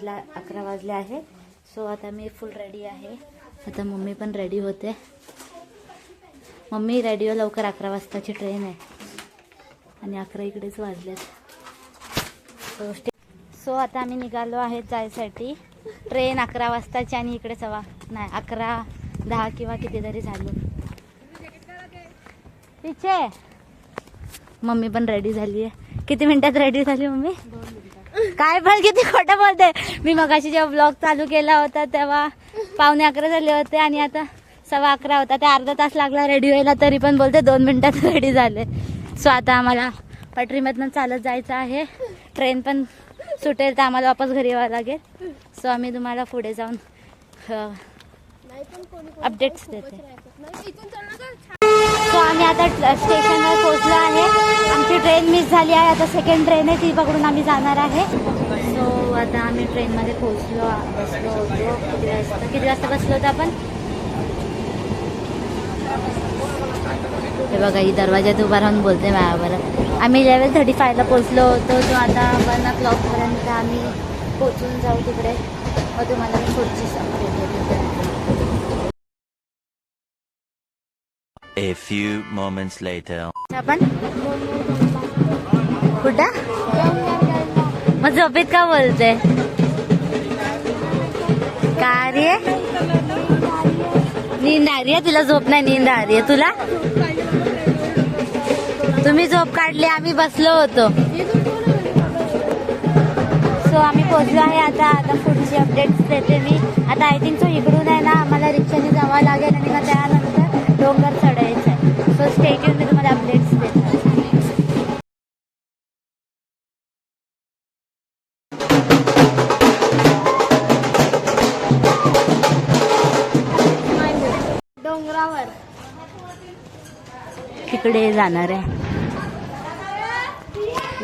11 वाजले आहे. सो आता मी फुल रेडी आहे. आता मम्मी पण रेडी होते. मम्मी रेडी हो लवकर, 11 वाजताची ट्रेन आहे आणि 11 इकडेच वाजलेत. सो आता आम्ही निघालो आहे जायसाठी. ट्रेन 11 वाजताची आणि इकडे 11:10 किंवा कितीतरी झालो. पिछे मम्मी पण रेडी झाली आहे. किती मिनिटात रेडी झाली मम्मी? 2 मिनिटात. काय पण किती खोटं बोलते. मी मगाशी जेव्हा ब्लॉग चालू केला होता तेव्हा 11:15 झाले होते आणि आता 11:15 होता. ते अर्धा तास लागला रेडी व्हायला, तरी पण बोलते 2 मिनिटात रेडी झाले. सो आता आम्हाला पटरीमधनं चालत जायचं आहे. ट्रेन पण सुटेल तर आम्हाला वापस घरी यावं लागेल. सो आम्ही तुम्हाला पुढे जाऊन अपडेट्स देते. सो आम्ही आता स्टेशनवर पोहोचलो आहे. आमची ट्रेन मिस झाली आहे. आता सेकंड ट्रेन आहे, ती पकडून आम्ही जाणार आहे. सो आता आम्ही ट्रेनमध्ये बसलो होतो. किती वाजता बसलो होतो आपण? हे बघा, ही दरवाजात उभा राहून बोलते माझ्याबरोबर. आम्ही 11:35ला पोहोचलो होतो. तो आता 1 o'clockपर्यंत आम्ही पोहोचून जाऊ तिकडे. मग तुम्हाला मी पुढची सांगते. A few moments later. आपण कुठं? मग झोपेत का बोलते? का रे? नींद आ रही आहे तिला? झोप नाही, नींद आ रही आहे तुला? तुम्ही झोप काढली, आम्ही बसलो होतो. सो आम्ही पोहोचलो आहे. आता पुढची अपडेट्स देते मी. आता आय थिंक सो इकडून आहे ना आम्हाला रिक्षाने जावं लागेल आणि मग त्यानंतर डोंगर चढायचं आहे. सो स्टे ट्यून, मी तुम्हाला अपडेट्स देते. डोंगरावर तिकडे जाणार आहे.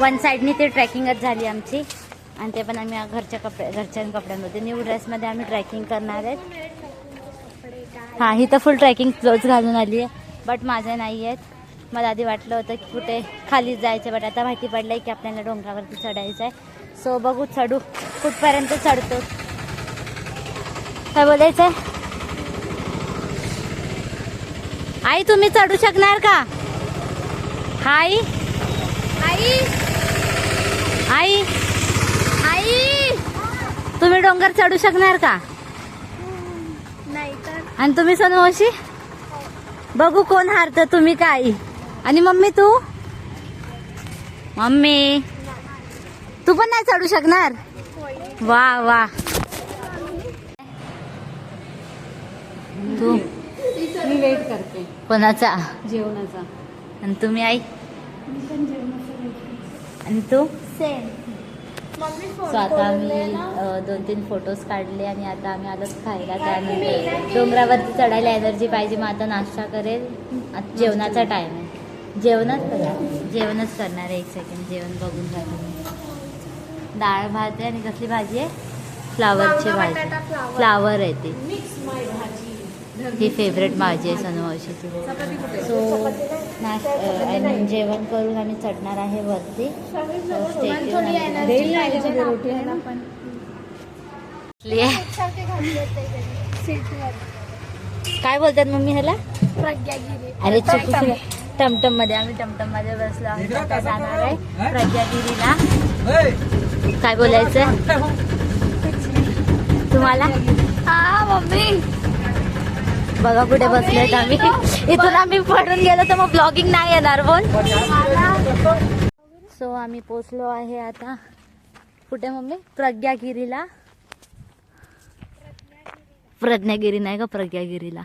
1 साईडनी ते ट्रेकिंगच झाली आमची आणि ते पण आम्ही घरच्या कपड्यांमध्ये, न्यू ड्रेसमध्ये आम्ही ट्रेकिंग करणार आहेत. हां, ही तर फुल ट्रेकिंग क्लोथ घालून आली आहे, बट माझ्या नाही आहेत. मला आधी वाटलं होतं की कुठे खालीच जायचं, बट आता माहिती पडलं की आपल्याला डोंगरावरती चढायचं आहे. सो बघू चढू, कुठपर्यंत चढतो. काय बोलायचं आहे? आई तुम्ही चढू शकणार का? हाय आई, आई, आई, तुम्ही डोंगर चढू शकणार का? नाही तर. आणि तुम्ही सोनू मावशी? बघू कोण हारतं, तुम्ही का आई? आणि मम्मी तू? मम्मी तू पण नाही चढू शकणार? वा वा. तू? मी वेट करते कोणाचा? जेवणाचा. आणि तुम्ही आई? आणि तू? सेम. सो आता आम्ही 2-3 फोटोज काढले आणि आता आम्ही आलो खायला. त्यानंतर डोंगरावरती चढायला एनर्जी पाहिजे. मग आता नाश्ता करेल. आता जेवणाचा टाइम आहे. जेवणच करणार आहे. 1 सेकंड जेवण बघून झालं. डाळ भात आहे आणि कसली भाजी आहे? फ्लावरची भाजी. फ्लावर आहे ती. ही फेवरेट भाजी आहे सनूमावशीची. सो आणि जेवण करून आम्ही चढणार आहे वरती. काय बोलतात मम्मी ह्याला? प्रज्ञागिरी. अरे चुकू. टमटम मध्ये, आम्ही टमटम मध्ये बसलो आहोत. आता जाणार आहे प्रज्ञागिरीला. काय बोलायचं तुम्हाला? हा मम्मी, बघा कुठे बसलोय आम्ही. इथून आम्ही पडून गेलो तर मग ब्लॉगिंग नाही येणार बोल. सो आम्ही पोचलो आहे आता कुठे मम्मी? प्रज्ञागिरीला. प्रज्ञागिरी नाही का, प्रज्ञागिरीला.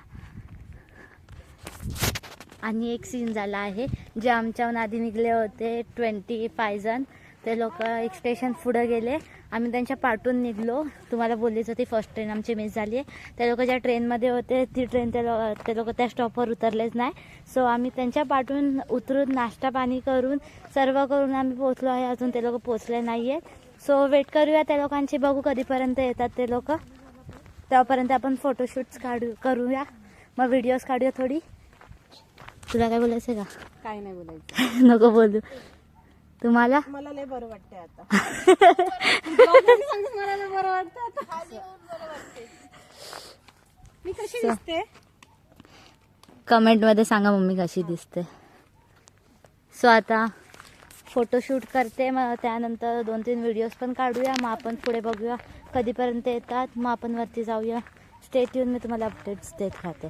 आणि एक सीन झाला आहे. जे आमच्याहून आधी निघले होते 25 जण, ते लोक एक स्टेशन पुढे गेले. आम्ही त्यांच्या पाठून निघलो. तुम्हाला बोललीच होती फर्स्ट ट्रेन आमची मिस झाली आहे. ते लोक ज्या ट्रेनमध्ये होते ती ट्रेन ते लोक त्या स्टॉपवर उतरलेच नाही. सो आम्ही त्यांच्या पाठून उतरून नाश्ता पाणी करून सर्व करून आम्ही पोचलो आहे. अजून ते लोक पोचले नाही आहेत. सो वेट करूया त्या लोकांची. बघू कधीपर्यंत येतात ते लोक. तेव्हापर्यंत आपण फोटोशूट्स करूया, मग व्हिडिओज काढूया थोडी. तुला काय बोलायचं का? काय नाही बोलायचं. नको बोलू. तुम्हाला मला लय बरं वाटतंय आता. मला लय बरं वाटतं आता. मी कशी दिसते? कमेंट मध्ये सांगा मम्मी कशी दिसते. सो आता फोटोशूट करते, मग त्यानंतर 2-3 व्हिडिओज पण काढूया. मग आपण पुढे बघूया कधीपर्यंत येतात, मग आपण वरती जाऊया. स्टे ट्यून, मी तुम्हाला अपडेट्स देत राहते.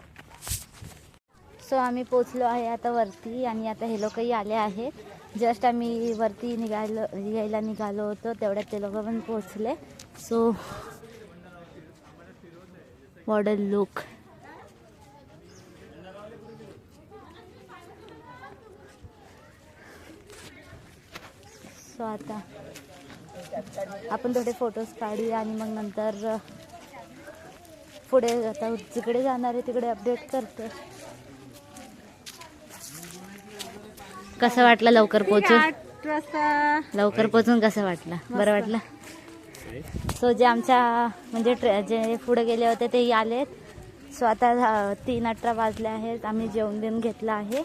सो आम्ही पोचलो आहे आता वरती आणि आता हे लोकही आले आहेत. जस्ट आम्ही वरती यायला निघालो होतो तेवढ्यात ते लोक पण पोचले. So what a look. So आता आपण थोडे फोटोज काढूया आणि मग नंतर पुढे आता जिकडे जाणार आहे तिकडे अपडेट करते. कसं वाटलं लवकर पोचून? 8 वाजता लवकर पोचून कसं वाटलं? बरं वाटलं. सो जे आमच्या म्हणजे जे पुढे गेले होते तेही आलेत. सो आता 3:18 वाजले आहेत. आम्ही जेवण देऊन घेतलं आहे.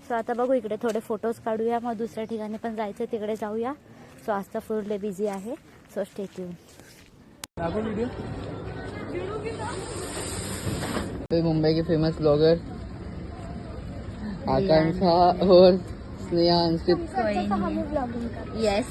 सो आता बघू इकडे थोडे फोटोज काढूया, मग दुसऱ्या ठिकाणी पण जायचं, तिकडे जाऊया. सो आज तर फुल डे बिझी आहे. So stay tune. मुंबई के फेमस ब्लॉगर आकांक्षा और स्नेहा अंकित. येस.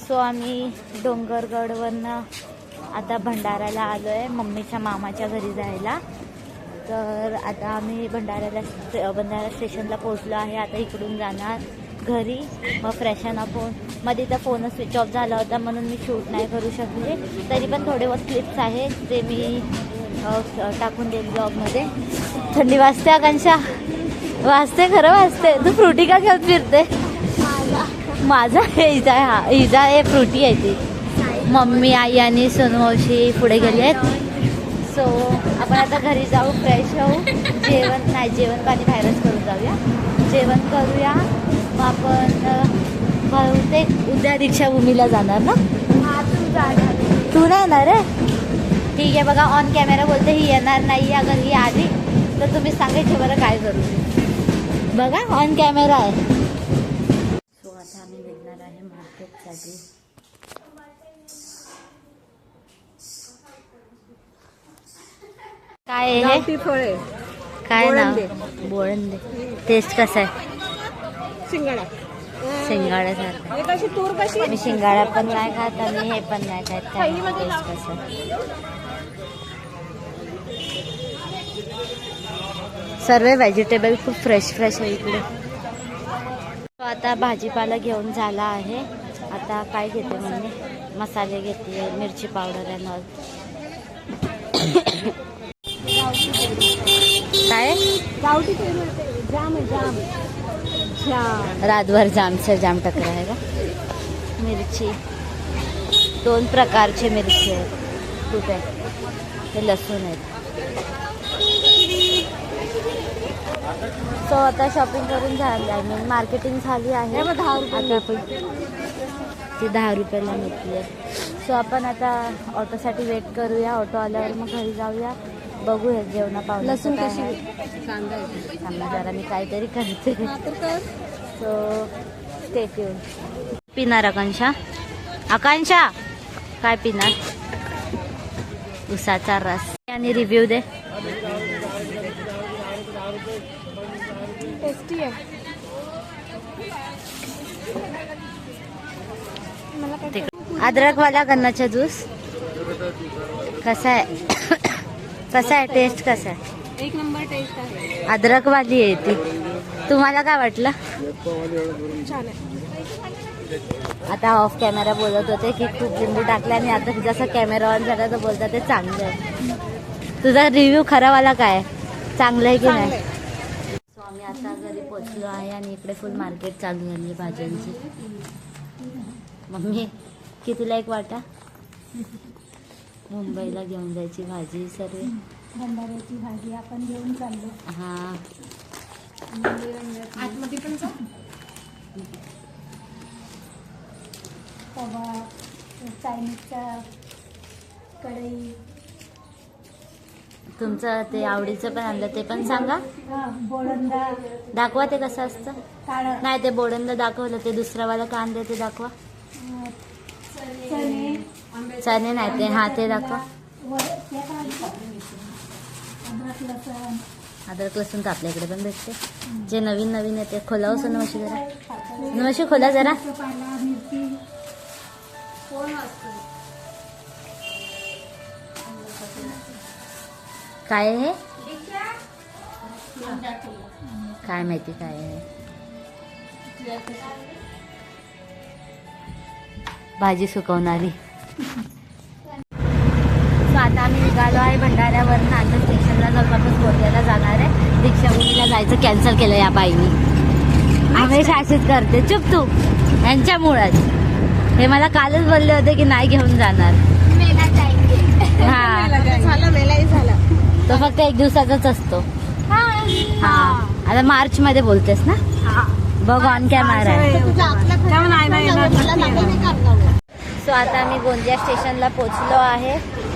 सो आम्ही डोंगरगडवरनं आता भंडाऱ्याला आलो आहे मम्मीच्या मामाच्या घरी जायला. तर आता आम्ही भंडारा स्टेशनला पोहोचलो आहे. आता इकडून जाणार घरी, मग फ्रेशन अप होऊन. मध्ये तर फोन स्विच ऑफ झाला होता म्हणून मी शूट नाही करू शकले. तरी पण थोडे बहुत क्लिप्स आहेत ते मी टाकून देईल ब्लॉगमध्ये. थंडी वाजते आकांक्षा? वाजते, खरं वाजते. तू फ्रुटी का घेऊन फिरते? माझा हिजा हे फ्रुटी आहे ती. मम्मी, आई आणि सोनू मावशी पुढे गेले आहेत. सो आपण आता घरी जाऊ, फ्रेश होऊ. जेवण पाणी बाहेरच करून जाऊया. जेवण करूया, मग आपण बहुतेक उद्या दीक्षाभूमीला जाणार ना? तू नाही येणार रे? ठीक आहे. बघा ऑन कॅमेरा बोलते ही येणार नाही. अगर ही आली तर तुम्ही सांगायचे बरं काय करू. बघा ऑन कॅमेरा आहे. सो आता आम्ही निघणार आहे मार्केटसाठी. काय आहे गावठी फळे, काय नाव? बोळंदे. बोळंदे. टेस्ट कसं आहे? शिंगाडा. शिंगाड्यासारखं. हे कशी तूर कशी? मी शिंगाडा पण नाही खात आणि हे पण नाही खात. काय टेस्ट कसं? सर्व व्हेजिटेबल खूप फ्रेश आहे इकडे. आता भाजीपाला घेऊन झाला आहे. आता काय घेते म्हणजे मसाले घेते, मिरची पावडर आहे नॉल. काय गावठी जाम आहे, जाम. रातभर जाम टकरा आहे का? मिरची 2 प्रकारचे मिरची आहेत. खूप आहे. हे लसूण आहेत. सो आता शॉपिंग करून झाली आहे, मार्केटिंग झाली आहे. आता आपण ती 10 रुपयाला घेतली आहे. सो आपण आता ऑटोसाठी वेट करूया. ऑटो आल्यावर मग घरी जाऊया. बघूया जेवणा पावलं लसूण कशी कांदा आहे. थांबा जरा मी काहीतरी करते. हा तर कर. So stay tune. पिणार आकांक्षा? आकांक्षा काय पिणार? उसाचा रस. आणि रिव्ह्यू दे. टेस्टी आहे. मला काय अद्रकवाला गन्नाचा ज्यूस कसा आहे? कसा आहे? टेस्ट कसा आहे? 1 नंबर टेस्ट आहे. अद्रकवाली आहे ती. तुम्हाला काय वाटलं? छान आहे. आता ऑफ कॅमेरा बोलत होते की खूप लिंबू टाकले आणि आता जसं कॅमेरा ऑन झाला तर बोलतात ते चांगलं आहे. तुझा रिव्ह्यू खरावाला काय चांगलं आहे की नाही? सो आम्ही आता घरी पोचलो आहे आणि इकडे फुल मार्केट चालू झाली आहे भाज्यांची. मम्मी कितीला एक वाटा? मुंबईला घेऊन जायची भाजी सर्व. भंडाऱ्याची भाजी आपण घेऊन चाललो. हा आतमध्ये पण जा. तवा, चायनीजचा कढई. तुमचं ते आवडीचं पण आणलं ते पण सांगा. बोळंदा दाखवा ते कसं असतं. काळं नाही ते बोडंदा दाखवलं ते दुसरावाला कांदे ते दाखवा. चणे चणे नाही ते हा ते दाखवा. अद्रक लसण अद्रक लसूण तर आपल्याकडे पण भेटते. जे नवीन नवीन येते खोलाव सो नवशी जरा. नवशी खोला जरा. पाला मिरची. काय आहे हे? काय माहिती काय आहे. भाजी सुकवणारी. सो आता आम्ही निघालो आहे भंडाऱ्यावरनं. आता स्टेशनला जाऊन वापस बोलल्याला जाणार आहे. दीक्षाभूमीला जायचं कॅन्सल केलं या बाईनी. आम्ही शासित करते चुप तू. यांच्यामुळेच हे मला कालच बोलले होते की नाही घेऊन जाणार. हा झालं मेलाही झाला. तो फक्त 1 दिवसाचाच असतो. हा आता मार्च मध्ये बोलतेस ना. बघ ऑन कॅमेरा. सो आता आम्ही गोंदिया स्टेशनला पोचलो आहे.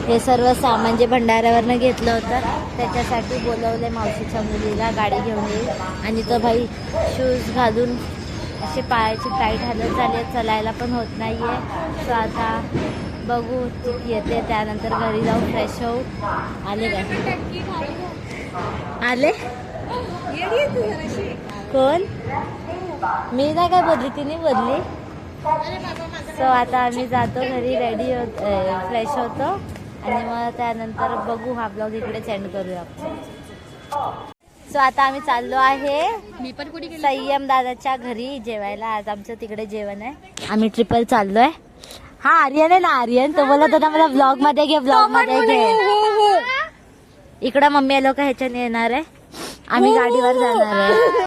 हे सर्व सामान जे भंडाऱ्यावरनं घेतलं होतं त्याच्यासाठी बोलवले मावशीच्या मुलीला. गाडी घेऊन येईल आणि तो भाई शूज घालून असे पायाची टाईट हालत झाली आहे. चलायला पण होत नाही आहे. सो आता बघू येते त्यानंतर घरी जाऊ फ्रेश होऊ. आले काय? आले कोण? मी नाही काय बोलली तिने बोलली. सो आता आम्ही जातो घरी. रेडी होत फ्रेश होतो आणि मग त्यानंतर बघू हा ब्लॉग इकडे सेंड करूया आपण. सो आता आम्ही चाललो आहे मी पण कुठे गेली? संयम दादाच्या घरी जेवायला. आज आमचं तिकडे जेवण आहे. आम्ही ट्रिपल चाललोय. हा आर्यन आहे ना. आर्यन तो बोलत होता मला ब्लॉग मध्ये घे ब्लॉग मध्ये घे. इकडं मम्मी लोक ह्याच्याने येणार आहे. आम्ही गाडीवर जाणार आहे.